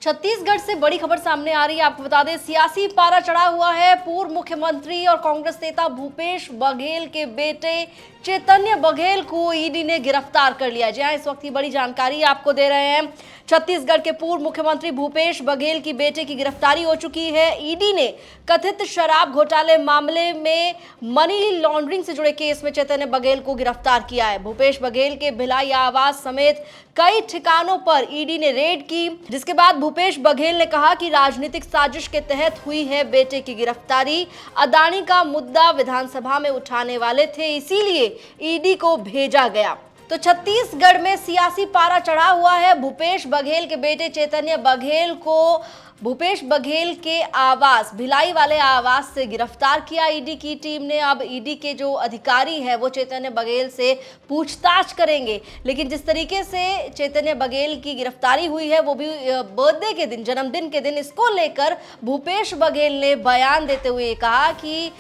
छत्तीसगढ़ से बड़ी खबर सामने आ रही है। आपको बता दें, सियासी पारा चढ़ा हुआ है। पूर्व मुख्यमंत्री और कांग्रेस नेता भूपेश बघेल के बेटे चैतन्य बघेल को ईडी ने गिरफ्तार कर लिया। जी हां, इस वक्त की बड़ी जानकारी आपको दे रहे हैं। छत्तीसगढ़ के पूर्व मुख्यमंत्री भूपेश बघेल की बेटे की गिरफ्तारी हो चुकी है। ईडी ने कथित शराब घोटाले मामले में मनी लॉन्ड्रिंग से जुड़े केस में चैतन्य बघेल को गिरफ्तार किया है। भूपेश बघेल के भिलाई आवास समेत कई ठिकानों पर ईडी ने रेड की, जिसके बाद भूपेश बघेल ने कहा कि राजनीतिक साजिश के तहत हुई है बेटे की गिरफ्तारी। अदानी का मुद्दा विधानसभा में उठाने वाले थे, इसीलिए ईडी को भेजा गया। तो छत्तीसगढ़ में सियासी पारा चढ़ा हुआ है। भूपेश बघेल के बेटे चैतन्य बघेल को भूपेश बघेल के आवास, भिलाई वाले आवास से गिरफ्तार किया ईडी की टीम ने। अब ईडी के जो अधिकारी हैं वो चैतन्य बघेल से पूछताछ करेंगे। लेकिन जिस तरीके से चैतन्य बघेल की गिरफ्तारी हुई है, वो भी बर्थडे के दिन, जन्मदिन के दिन, इसको लेकर भूपेश बघेल ने बयान देते हुए कहा कि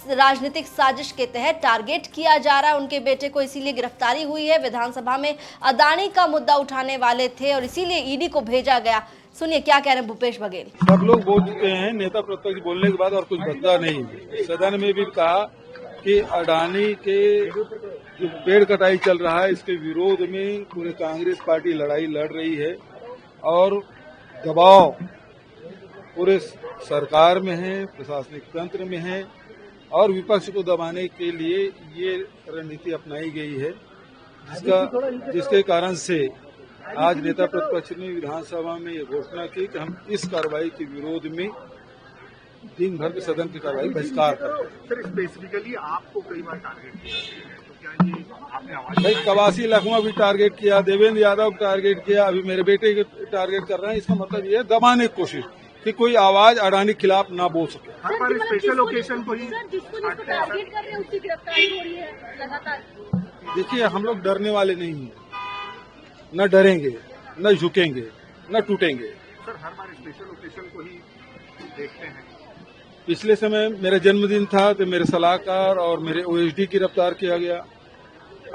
राजनीतिक साजिश के तहत टारगेट किया जा रहा है उनके बेटे को, इसीलिए गिरफ्तारी हुई है। विधानसभा में अदानी का मुद्दा उठाने वाले थे और इसीलिए ईडी को भेजा गया। सुनिए क्या कह रहे हैं भूपेश बघेल। सब लोग बोल चुके हैं, नेता प्रतिपक्ष बोलने के बाद और कुछ बदला नहीं। सदन में भी कहा कि अडानी के जो पेड़ कटाई चल रहा है, इसके विरोध में पूरे कांग्रेस पार्टी लड़ाई लड़ रही है और दबाव पूरे सरकार में है, प्रशासनिक तंत्र में है और विपक्ष को दबाने के लिए ये रणनीति अपनाई गई है, जिसके कारण से आज नेता प्रतिपक्ष ने विधानसभा में ये घोषणा की कि हम इस कार्रवाई के विरोध में दिन भर के सदन की कार्रवाई बहिष्कार करें। सर, स्पेसिफिकली आपको कई बार टारगेट किया, तो क्या ये आपने आवाज भाई कवासी लखमा भी टारगेट किया, देवेंद्र यादव टारगेट किया, अभी मेरे बेटे के टारगेट कर रहे हैं। इसका मतलब ये है दबाने की कोशिश कि कोई आवाज अडानी के खिलाफ ना बोल सके। हर बार स्पेशल ओकेजन को ही जिसको टारगेट कर रहे हैं उसकी गिरफ्तारी हो रही है लगातार। देखिए, हम लोग डरने वाले नहीं हैं, न डरेंगे, न झुकेंगे, न टूटेंगे। सर, हर बार स्पेशल ओकेजन को ही देखते हैं। पिछले समय मेरा जन्मदिन था तो मेरे सलाहकार और मेरे ओएसडी गिरफ्तार किया गया।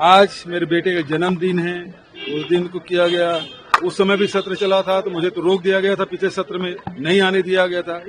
आज मेरे बेटे का जन्मदिन है, उस दिन को किया गया। उस समय भी सत्र चला था तो मुझे तो रोक दिया गया था, पिछले सत्र में नहीं आने दिया गया था,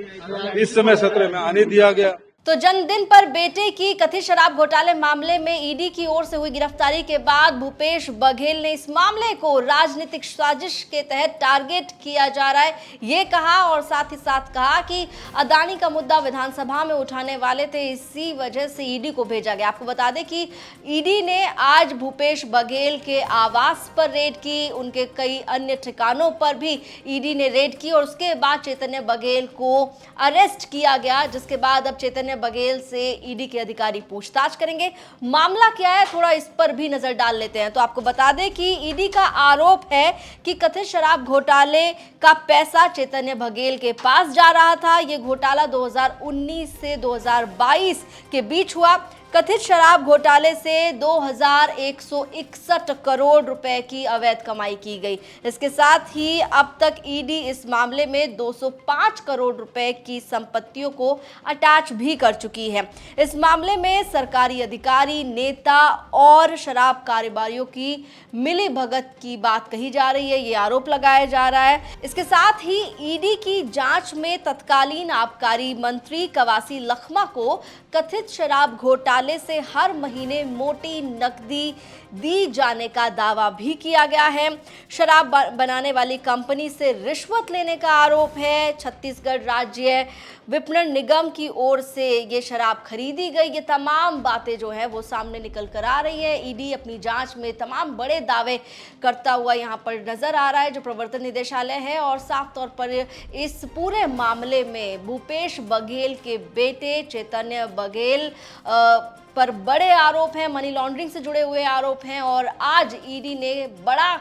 इस समय सत्र में आने दिया गया। तो जन्मदिन पर बेटे की कथित शराब घोटाले मामले में ईडी की ओर से हुई गिरफ्तारी के बाद भूपेश बघेल ने इस मामले को राजनीतिक साजिश के तहत टारगेट किया जा रहा है ये कहा, और साथ ही साथ कहा कि अदानी का मुद्दा विधानसभा में उठाने वाले थे, इसी वजह से ईडी को भेजा गया। आपको बता दें कि ईडी ने आज भूपेश बघेल के आवास पर रेड की, उनके कई अन्य ठिकानों पर भी ईडी ने रेड की और उसके बाद चैतन्य बघेल को अरेस्ट किया गया, जिसके बाद अब चैतन्य बघेल से ईडी के अधिकारी पूछताछ करेंगे। मामला क्या है, थोड़ा इस पर भी नजर डाल लेते हैं। तो आपको बता दें कि ईडी का आरोप है कि कथित शराब घोटाले का पैसा चैतन्य बघेल के पास जा रहा था। यह घोटाला 2019 से 2022 के बीच हुआ। कथित शराब घोटाले से 2161 करोड़ रुपए की अवैध कमाई की गई। इसके साथ ही अब तक ईडी इस मामले में 205 करोड़ रुपए की संपत्तियों को अटैच भी कर चुकी है। इस मामले में सरकारी अधिकारी, नेता और शराब कारोबारियों की मिली भगत की बात कही जा रही है, ये आरोप लगाया जा रहा है। इसके साथ ही ईडी की जांच में तत्कालीन आबकारी मंत्री कवासी लखमा को कथित शराब घोटाले से हर महीने मोटी नकदी दी जाने का दावा भी किया गया है। शराब बनाने वाली कंपनी से रिश्वत लेने का आरोप है। छत्तीसगढ़ राज्य विपणन निगम की ओर से ये शराब खरीदी गई। ये तमाम बातें जो है वो सामने निकल कर आ रही है। ईडी अपनी जांच में तमाम बड़े दावे करता हुआ यहाँ पर नजर आ रहा है, जो प्रवर्तन निदेशालय है, और साफ तौर पर इस पूरे मामले में भूपेश बघेल के बेटे चैतन्य बघेल पर बड़े आरोप हैं, मनी लॉन्ड्रिंग से जुड़े हुए आरोप हैं, और आज ईडी ने बड़ा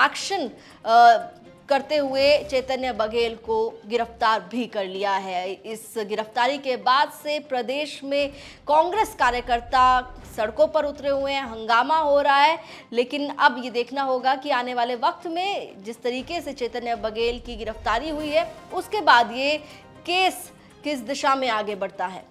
एक्शन करते हुए चैतन्य बघेल को गिरफ्तार भी कर लिया है। इस गिरफ्तारी के बाद से प्रदेश में कांग्रेस कार्यकर्ता सड़कों पर उतरे हुए हैं, हंगामा हो रहा है। लेकिन अब ये देखना होगा कि आने वाले वक्त में जिस तरीके से चैतन्य बघेल की गिरफ्तारी हुई है, उसके बाद ये केस किस दिशा में आगे बढ़ता है।